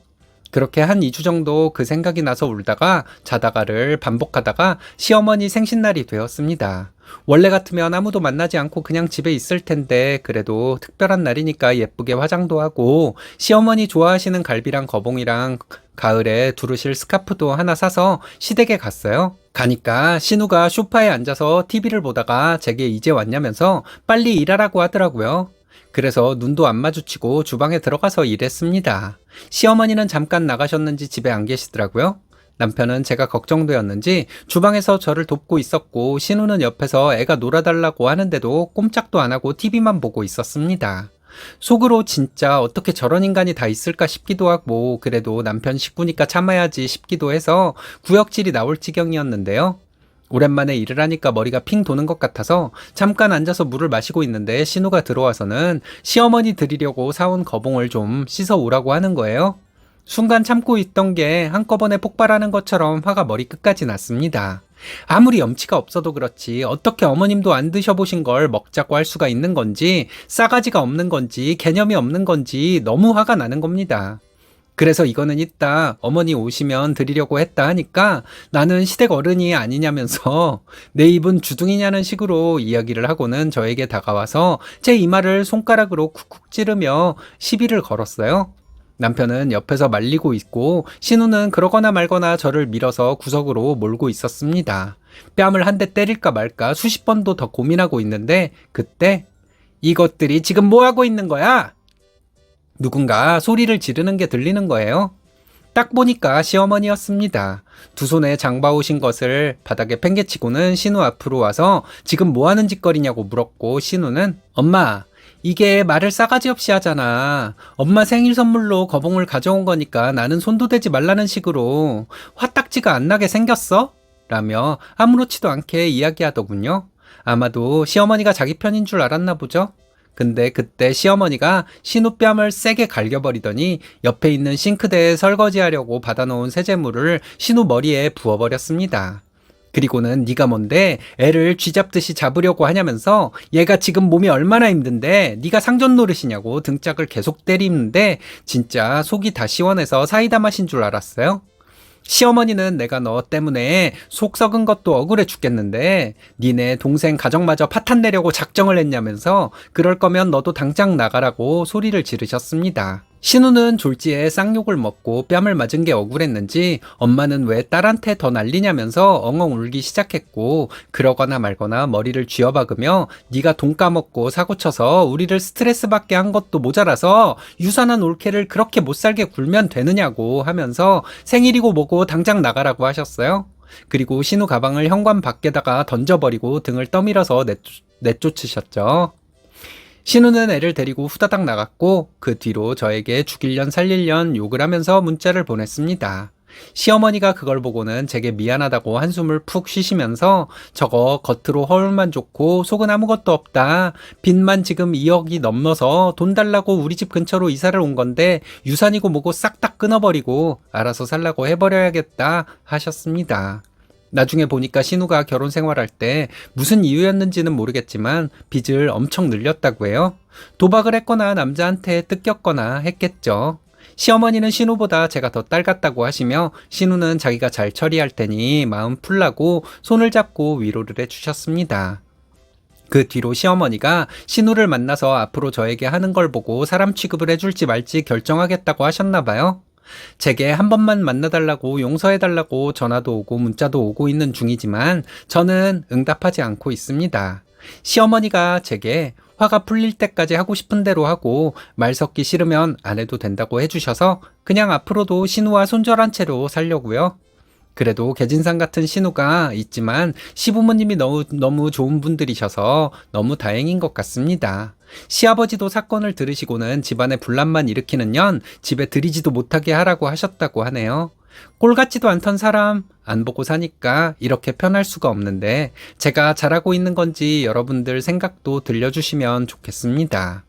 그렇게 한 2주 정도 그 생각이 나서 울다가 자다가를 반복하다가 시어머니 생신날이 되었습니다. 원래 같으면 아무도 만나지 않고 그냥 집에 있을 텐데 그래도 특별한 날이니까 예쁘게 화장도 하고 시어머니 좋아하시는 갈비랑 거봉이랑 가을에 두르실 스카프도 하나 사서 시댁에 갔어요. 가니까 신우가 소파에 앉아서 TV를 보다가 제게 이제 왔냐면서 빨리 일하라고 하더라고요. 그래서 눈도 안 마주치고 주방에 들어가서 일했습니다. 시어머니는 잠깐 나가셨는지 집에 안 계시더라고요. 남편은 제가 걱정되었는지 주방에서 저를 돕고 있었고 신우는 옆에서 애가 놀아달라고 하는데도 꼼짝도 안 하고 TV만 보고 있었습니다. 속으로 진짜 어떻게 저런 인간이 다 있을까 싶기도 하고 그래도 남편 식구니까 참아야지 싶기도 해서 구역질이 나올 지경이었는데요. 오랜만에 일을 하니까 머리가 핑 도는 것 같아서 잠깐 앉아서 물을 마시고 있는데 신우가 들어와서는 시어머니 드리려고 사온 거봉을 좀 씻어 오라고 하는 거예요. 순간 참고 있던 게 한꺼번에 폭발하는 것처럼 화가 머리끝까지 났습니다. 아무리 염치가 없어도 그렇지 어떻게 어머님도 안 드셔보신 걸 먹자고 할 수가 있는 건지 싸가지가 없는 건지 개념이 없는 건지 너무 화가 나는 겁니다. 그래서 이거는 이따 어머니 오시면 드리려고 했다 하니까 나는 시댁 어른이 아니냐면서 내 입은 주둥이냐는 식으로 이야기를 하고는 저에게 다가와서 제 이마를 손가락으로 쿡쿡 찌르며 시비를 걸었어요. 남편은 옆에서 말리고 있고 신우는 그러거나 말거나 저를 밀어서 구석으로 몰고 있었습니다. 뺨을 한 대 때릴까 말까 수십 번도 더 고민하고 있는데 그때 이것들이 지금 뭐하고 있는 거야? 누군가 소리를 지르는 게 들리는 거예요. 딱 보니까 시어머니였습니다. 두 손에 장봐오신 것을 바닥에 팽개치고는 신우 앞으로 와서 지금 뭐하는 짓거리냐고 물었고 신우는 엄마 이게 말을 싸가지 없이 하잖아. 엄마 생일 선물로 거봉을 가져온 거니까 나는 손도 대지 말라는 식으로 화딱지가 안 나게 생겼어? 라며 아무렇지도 않게 이야기하더군요. 아마도 시어머니가 자기 편인 줄 알았나 보죠. 근데 그때 시어머니가 신우 뺨을 세게 갈겨버리더니 옆에 있는 싱크대에 설거지하려고 받아놓은 세제물을 신우 머리에 부어버렸습니다. 그리고는 네가 뭔데 애를 쥐잡듯이 잡으려고 하냐면서 얘가 지금 몸이 얼마나 힘든데 네가 상전 노릇이냐고 등짝을 계속 때리는데 진짜 속이 다 시원해서 사이다 마신 줄 알았어요. 시어머니는 내가 너 때문에 속 썩은 것도 억울해 죽겠는데 니네 동생 가정마저 파탄 내려고 작정을 했냐면서 그럴 거면 너도 당장 나가라고 소리를 지르셨습니다. 신우는 졸지에 쌍욕을 먹고 뺨을 맞은 게 억울했는지 엄마는 왜 딸한테 더 난리냐면서 엉엉 울기 시작했고 그러거나 말거나 머리를 쥐어박으며 네가 돈 까먹고 사고쳐서 우리를 스트레스 받게 한 것도 모자라서 유산한 올케를 그렇게 못살게 굴면 되느냐고 하면서 생일이고 뭐고 당장 나가라고 하셨어요. 그리고 신우 가방을 현관 밖에다가 던져버리고 등을 떠밀어서 내쫓으셨죠. 신우는 애를 데리고 후다닥 나갔고 그 뒤로 저에게 죽일년 살릴년 욕을 하면서 문자를 보냈습니다. 시어머니가 그걸 보고는 제게 미안하다고 한숨을 푹 쉬시면서 저거 겉으로 허울만 좋고 속은 아무것도 없다. 빚만 지금 2억이 넘어서 돈 달라고 우리 집 근처로 이사를 온 건데 유산이고 뭐고 싹 다 끊어버리고 알아서 살라고 해버려야겠다 하셨습니다. 나중에 보니까 신우가 결혼 생활할 때 무슨 이유였는지는 모르겠지만 빚을 엄청 늘렸다고 해요. 도박을 했거나 남자한테 뜯겼거나 했겠죠. 시어머니는 신우보다 제가 더 딸 같다고 하시며 신우는 자기가 잘 처리할 테니 마음 풀라고 손을 잡고 위로를 해주셨습니다. 그 뒤로 시어머니가 신우를 만나서 앞으로 저에게 하는 걸 보고 사람 취급을 해줄지 말지 결정하겠다고 하셨나봐요. 제게 한 번만 만나달라고 용서해달라고 전화도 오고 문자도 오고 있는 중이지만 저는 응답하지 않고 있습니다. 시어머니가 제게 화가 풀릴 때까지 하고 싶은 대로 하고 말 섞기 싫으면 안 해도 된다고 해주셔서 그냥 앞으로도 신우와 손절한 채로 살려고요. 그래도 개진상 같은 신우가 있지만 시부모님이 너무 좋은 분들이셔서 너무 다행인 것 같습니다. 시아버지도 사건을 들으시고는 집안에 분란만 일으키는 년 집에 들이지도 못하게 하라고 하셨다고 하네요. 꼴 같지도 않던 사람 안 보고 사니까 이렇게 편할 수가 없는데 제가 잘하고 있는 건지 여러분들 생각도 들려주시면 좋겠습니다.